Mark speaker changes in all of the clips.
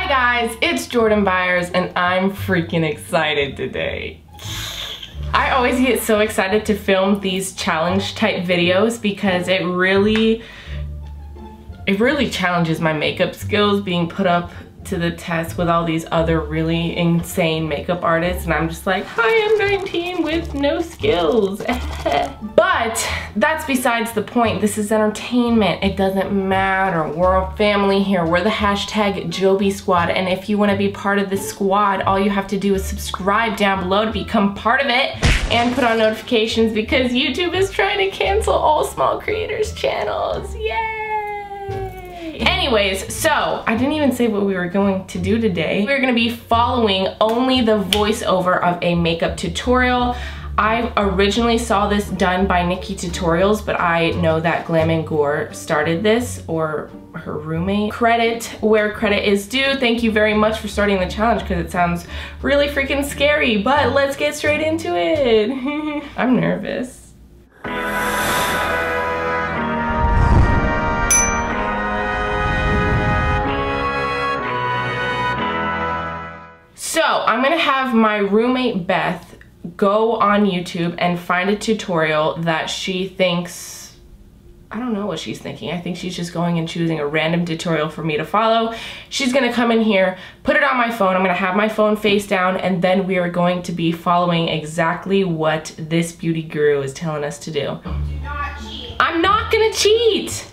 Speaker 1: Hi guys, it's Jordan Byers and I'm freaking excited today. I always get so excited to film these challenge type videos because it really challenges my makeup skills being put up to the test with all these other really insane makeup artists, and I'm just like, hi, I'm 19 with no skills. But that's besides the point. This is entertainment. It doesn't matter. We're a family here. We're the hashtag Joby squad, and if you want to be part of the squad, all you have to do is subscribe down below to become part of it and put on notifications because YouTube is trying to cancel all small creators channels. Yay! Anyways, so I didn't even say what we were going to do today. We're gonna be following only the voiceover of a makeup tutorial. I originally saw this done by Nikki Tutorials, but I know that Glam & Gore started this, or her roommate. Credit where credit is due. Thank you very much for starting the challenge because it sounds really freaking scary, but let's get straight into it. I'm nervous. So I'm gonna have my roommate Beth go on YouTube and find a tutorial that she thinks, I don't know what she's thinking. I think she's just going and choosing a random tutorial for me to follow. She's gonna come in here, put it on my phone. I'm gonna have my phone face down, and then we are going to be following exactly what this beauty guru is telling us to do.
Speaker 2: Do not cheat.
Speaker 1: I'm not gonna cheat.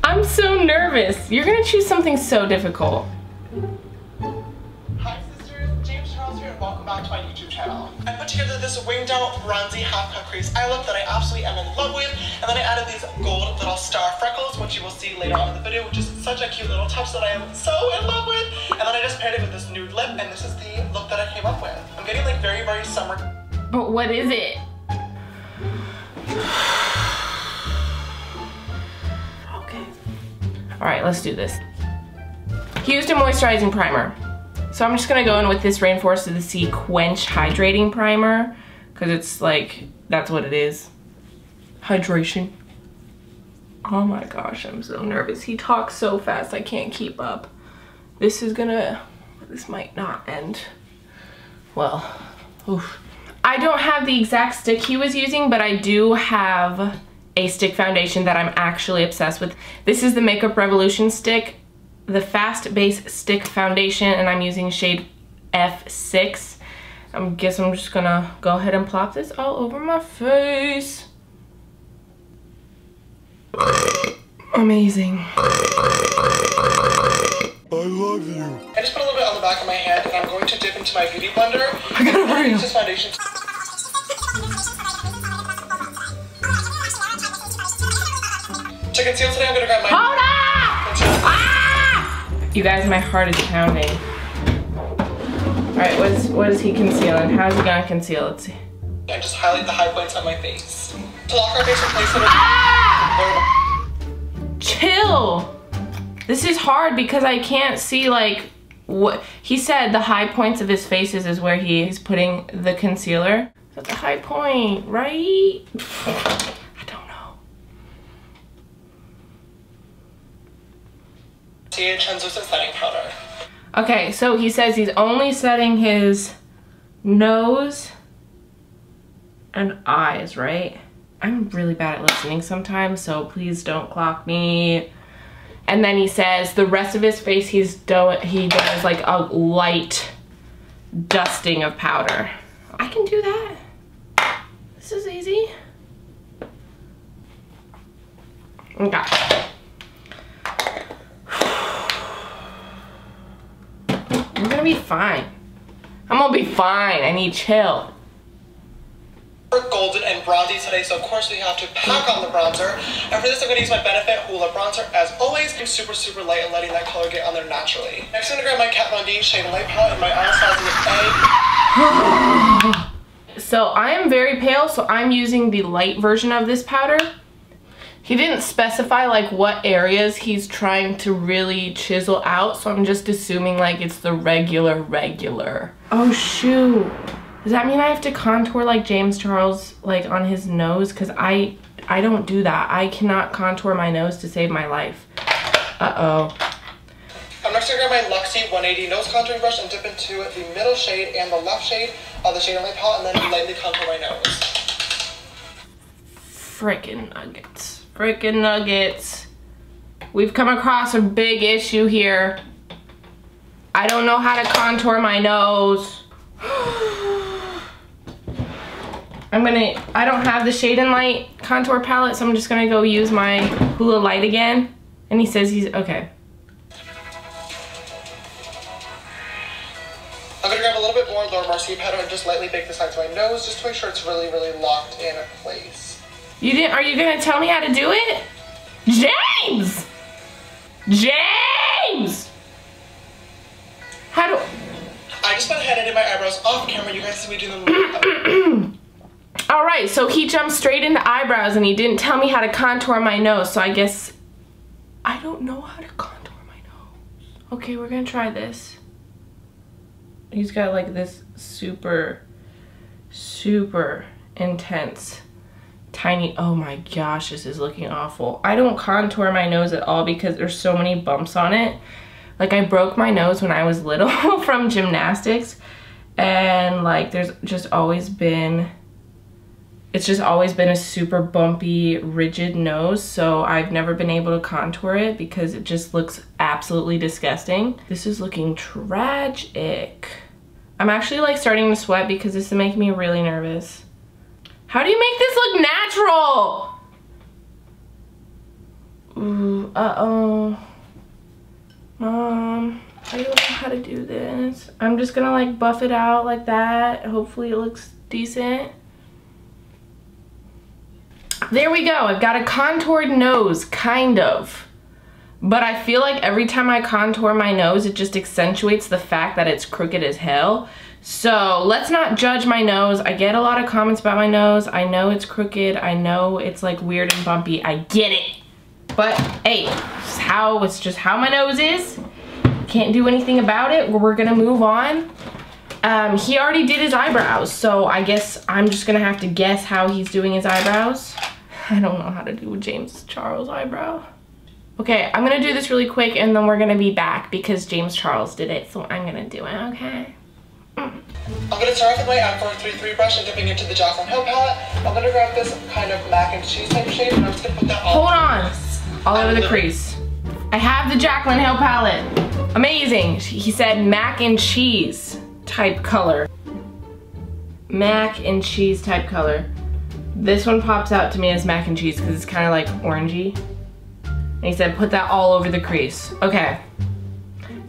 Speaker 1: I'm so nervous. You're gonna choose something so difficult.
Speaker 3: Hi sisters, James Charles here and welcome back to my YouTube channel. I put together this winged out bronzy half cut crease eye look that I absolutely am in love with, and then I added these gold little star freckles, which you will see later on in the video, which is such a cute little touch that I am so in love with. And then I just paired it with this nude lip, and this is the look that I came up with. I'm getting like very, very summer.
Speaker 1: But what is it? Okay. All right, let's do this. He used a moisturizing primer. So I'm just gonna go in with this Rainforest of the Sea Quench Hydrating Primer, because it's like, that's what it is. Hydration. Oh my gosh, I'm so nervous. He talks so fast, I can't keep up. This might not end well. Oof. I don't have the exact stick he was using, but I do have a stick foundation that I'm actually obsessed with. This is the Makeup Revolution stick, the Fast Base Stick Foundation, and I'm using shade F6. I guess I'm just gonna go ahead and plop this all over my face. Amazing.
Speaker 3: I love you. I just put a little bit on the back of my hand, and I'm going to dip into my beauty blender.
Speaker 1: I gotta hurry up.
Speaker 3: This foundation. To conceal today, I'm gonna grab my.
Speaker 1: Hold on! Ah! You guys, my heart is pounding. All right, what is he concealing? How's he gonna conceal? Let's see.
Speaker 3: I just highlight the high points on my face. To lock our face in place.
Speaker 1: Ah! Chill. This is hard because I can't see like what he said. The high points of his faces is where he's putting the concealer. That's a high point, right? I don't know.
Speaker 3: See, translucent setting powder.
Speaker 1: Okay, so he says he's only setting his nose and eyes, right? I'm really bad at listening sometimes, so please don't clock me. And then he says the rest of his face he does like a light dusting of powder. I can do that. This is easy. Okay. I'm gonna be fine. I'm gonna be fine. I need chill.
Speaker 3: We're golden and bronzy today, so of course we have to pack on the bronzer. And for this, I'm going to use my Benefit Hoola bronzer. As always, I'm super, super light and letting that color get on there naturally. Next, I'm going to grab my Kat Von D Shade Light Palette in my Anastasia A.
Speaker 1: So I am very pale, so I'm using the light version of this powder. He didn't specify like what areas he's trying to really chisel out, so I'm just assuming like it's the regular. Oh shoot. Does that mean I have to contour like James Charles like on his nose? Because I don't do that. I cannot contour my nose to save my life. Uh-oh.
Speaker 3: next gonna grab my Luxie 180 nose contouring brush and dip into the middle shade and the left shade of the shade on my palette, and then lightly contour my nose.
Speaker 1: Frickin' nuggets. Frickin' nuggets. We've come across a big issue here. I don't know how to contour my nose. I don't have the Shade and Light contour palette, so I'm just gonna go use my Hoola Light again. And he says he's, okay.
Speaker 3: I'm gonna grab a little bit more Laura Mercier powder and just lightly bake the sides of my nose just to make sure it's really, really locked in place.
Speaker 1: Are you gonna tell me how to do it? James! James! How do...
Speaker 3: I just went ahead and did my eyebrows off camera. You guys see me do them.
Speaker 1: All right, so he jumped straight into eyebrows and he didn't tell me how to contour my nose, so I guess I don't know how to contour my nose. Okay, we're gonna try this. He's got like this super, super intense, tiny, oh my gosh, this is looking awful. I don't contour my nose at all because there's so many bumps on it. Like I broke my nose when I was little from gymnastics, and like there's just always been, it's just always been a super bumpy, rigid nose, so I've never been able to contour it because it just looks absolutely disgusting. This is looking tragic. I'm actually like starting to sweat because this is making me really nervous. How do you make this look natural? Ooh, uh-oh. I don't know how to do this. I'm just gonna like buff it out like that. Hopefully it looks decent. There we go. I've got a contoured nose, kind of. But I feel like every time I contour my nose, it just accentuates the fact that it's crooked as hell. So let's not judge my nose. I get a lot of comments about my nose. I know it's crooked. I know it's like weird and bumpy. I get it. But hey, it's just how my nose is. Can't do anything about it. We're gonna move on. He already did his eyebrows, so I guess I'm just gonna have to guess how he's doing his eyebrows. I don't know how to do James Charles' eyebrow. Okay, I'm gonna do this really quick and then we're gonna be back because James Charles did it, so I'm gonna do it, okay?
Speaker 3: I'm gonna start off with my M433 brush and dipping into the Jaclyn Hill palette. I'm gonna grab this kind of mac and cheese type of shade and I'm just gonna put that all
Speaker 1: over the crease. I have the Jaclyn Hill palette. Amazing. He said mac and cheese type color. Mac and cheese type color. This one pops out to me as mac and cheese because it's kind of like orangey. And he said put that all over the crease. Okay.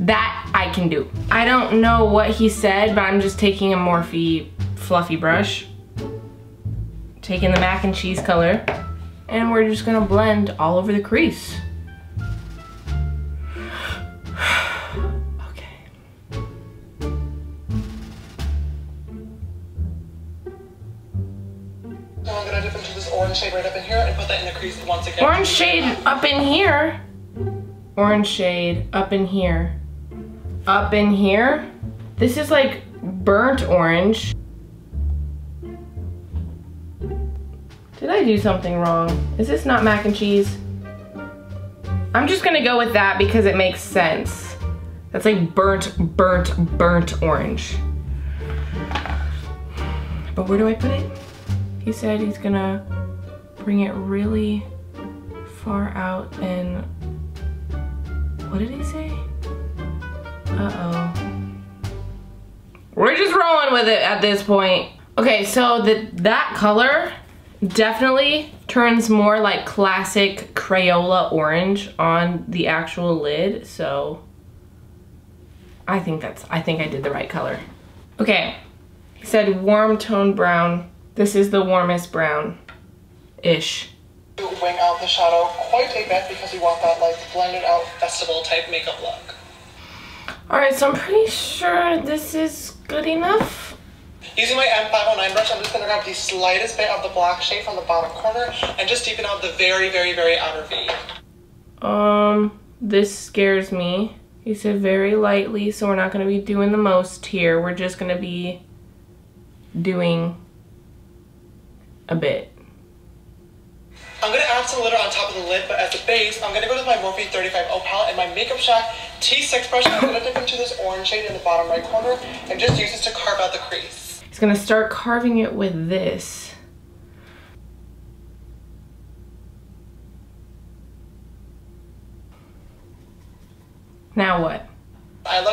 Speaker 1: That I can do. I don't know what he said, but I'm just taking a Morphe fluffy brush. Taking the mac and cheese color. And we're just gonna blend all over the crease.
Speaker 3: I'm gonna dip into this orange shade right up in here and put that in the crease once again.
Speaker 1: Orange shade up in here. Orange shade up in here. Up in here. This is like burnt orange. Did I do something wrong? Is this not mac and cheese? I'm just gonna go with that because it makes sense. That's like burnt orange. But where do I put it? He said he's gonna bring it really far out and, what did he say? Uh-oh. We're just rolling with it at this point. Okay, so that color definitely turns more like classic Crayola orange on the actual lid, so I think I did the right color. Okay, he said warm tone brown. This is the warmest brown-ish.
Speaker 3: Wing out the shadow quite a bit because we want that like blended out festival type makeup look.
Speaker 1: All right, so I'm pretty sure this is good enough.
Speaker 3: Using my M509 brush, I'm just gonna grab the slightest bit of the black shade from the bottom corner and just deepen out the very, very, very outer V.
Speaker 1: This scares me. He said very lightly, so we're not gonna be doing the most here. We're just gonna be doing a bit.
Speaker 3: I'm gonna add some glitter on top of the lid, but as a base, I'm gonna go to my Morphe 35O palette and my Makeup Shack T6 brush, I'm going to dip into this orange shade in the bottom right corner and just use this to carve out the crease.
Speaker 1: He's gonna start carving it with this. Now what?
Speaker 3: I'm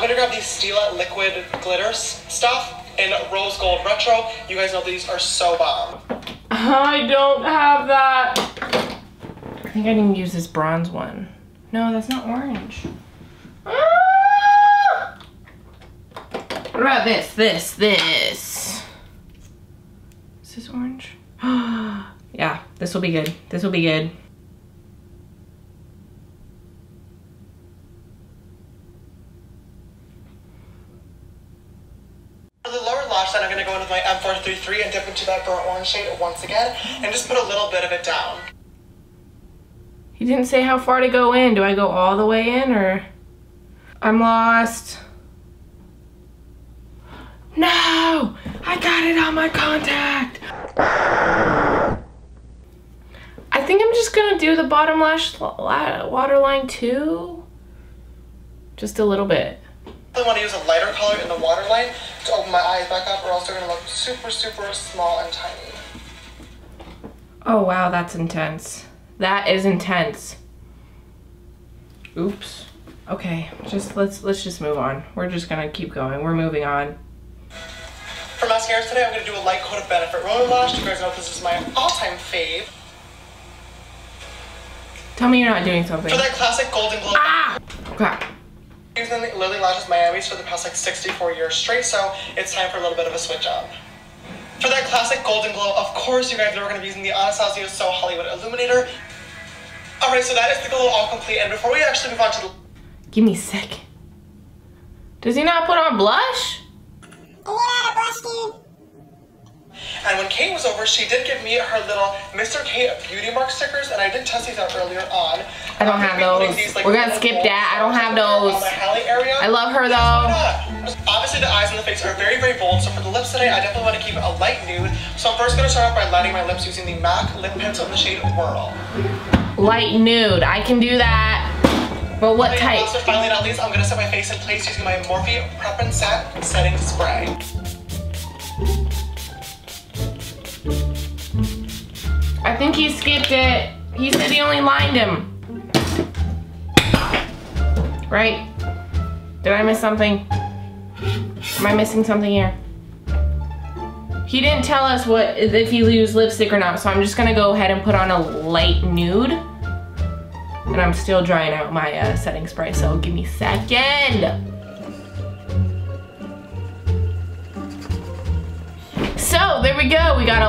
Speaker 3: gonna grab these Stila liquid glitters stuff in rose gold retro. You guys know these are so bomb.
Speaker 1: I don't have that. I think I didn't use this bronze one. No, that's not orange. Ah! What about this? Is this orange? Yeah, this will be good. This will be good.
Speaker 3: For the lower lash line, I'm gonna go in with my M433 and dip into that burnt orange shade once again and just put a little bit of it down.
Speaker 1: He didn't say how far to go in. Do I go all the way in or? I'm lost. No! I got it on my contact! I think I'm just gonna do the bottom lash waterline too. Just a little bit.
Speaker 3: I want to use a lighter color in the waterline to open my eyes back up, or else they're gonna look super, super small and tiny.
Speaker 1: Oh wow, that's intense. That is intense. Oops. Okay, let's just move on. We're just gonna keep going. We're moving on.
Speaker 3: For mascaras today, I'm gonna do a light coat of Benefit Roller Lash. You guys know this is my all-time fave.
Speaker 1: Tell me you're not doing something.
Speaker 3: For that classic golden glow.
Speaker 1: Ah! Okay.
Speaker 3: Using Lily Lashes Miami's for the past like 64 years straight, so it's time for a little bit of a switch up. For that classic golden glow, of course you guys know we're gonna be using the Anastasia So Hollywood Illuminator. Alright, so that is the glow all complete, and before we actually move on to the...
Speaker 1: Give me a second. Does he not put on blush?
Speaker 3: And when Kate was over, she did give me her little Mr. Kate beauty mark stickers, and I did test these out earlier on.
Speaker 1: I don't have those. We're gonna skip that. I don't have those. I love her though.
Speaker 3: Obviously the eyes and the face are very, very bold, so for the lips today, I definitely want to keep it a light nude. So I'm first gonna start off by lighting my lips using the MAC lip pencil in the shade Whirl.
Speaker 1: Light nude, I can do that. But what type?
Speaker 3: So finally, not least, I'm gonna set my face in place using my Morphe Prep and Set setting spray.
Speaker 1: I think he skipped it. He said he only lined him. Right? Did I miss something? Am I missing something here? He didn't tell us what if you use lipstick or not, so I'm just gonna go ahead and put on a light nude. And I'm still drying out my setting spray, so give me a second. So there we go. We got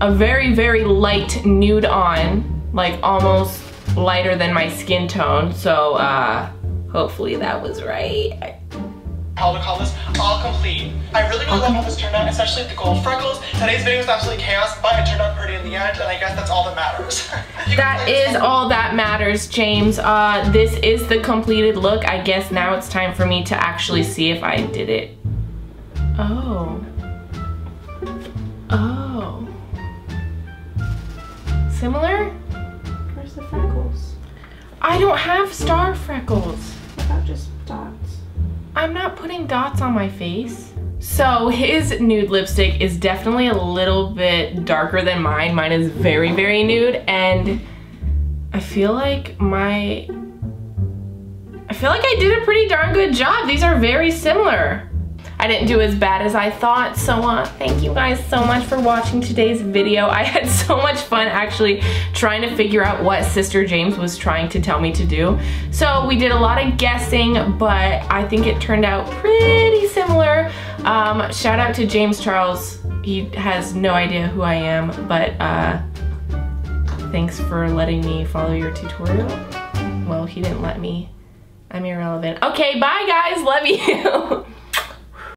Speaker 1: a very, very light nude on, like almost lighter than my skin tone. So hopefully that was right.
Speaker 3: How to call this all complete. I really love how this turned out, especially the gold freckles. Today's video was absolutely chaos, but it turned out pretty in the end, and I guess that's all that matters.
Speaker 1: That is all that matters, James. This is the completed look. I guess now it's time for me to actually see if I did it. Oh. Oh. Similar? Where's the freckles? I don't have star freckles. What about just dots? I'm not putting dots on my face. So his nude lipstick is definitely a little bit darker than mine. Mine is very, very nude, and I feel like I did a pretty darn good job. These are very similar. I didn't do as bad as I thought, so thank you guys so much for watching today's video. I had so much fun actually trying to figure out what Sister James was trying to tell me to do. So we did a lot of guessing, but I think it turned out pretty similar. Shout out to James Charles. He has no idea who I am, but thanks for letting me follow your tutorial. Well, he didn't let me. I'm irrelevant. Okay, bye guys, love you.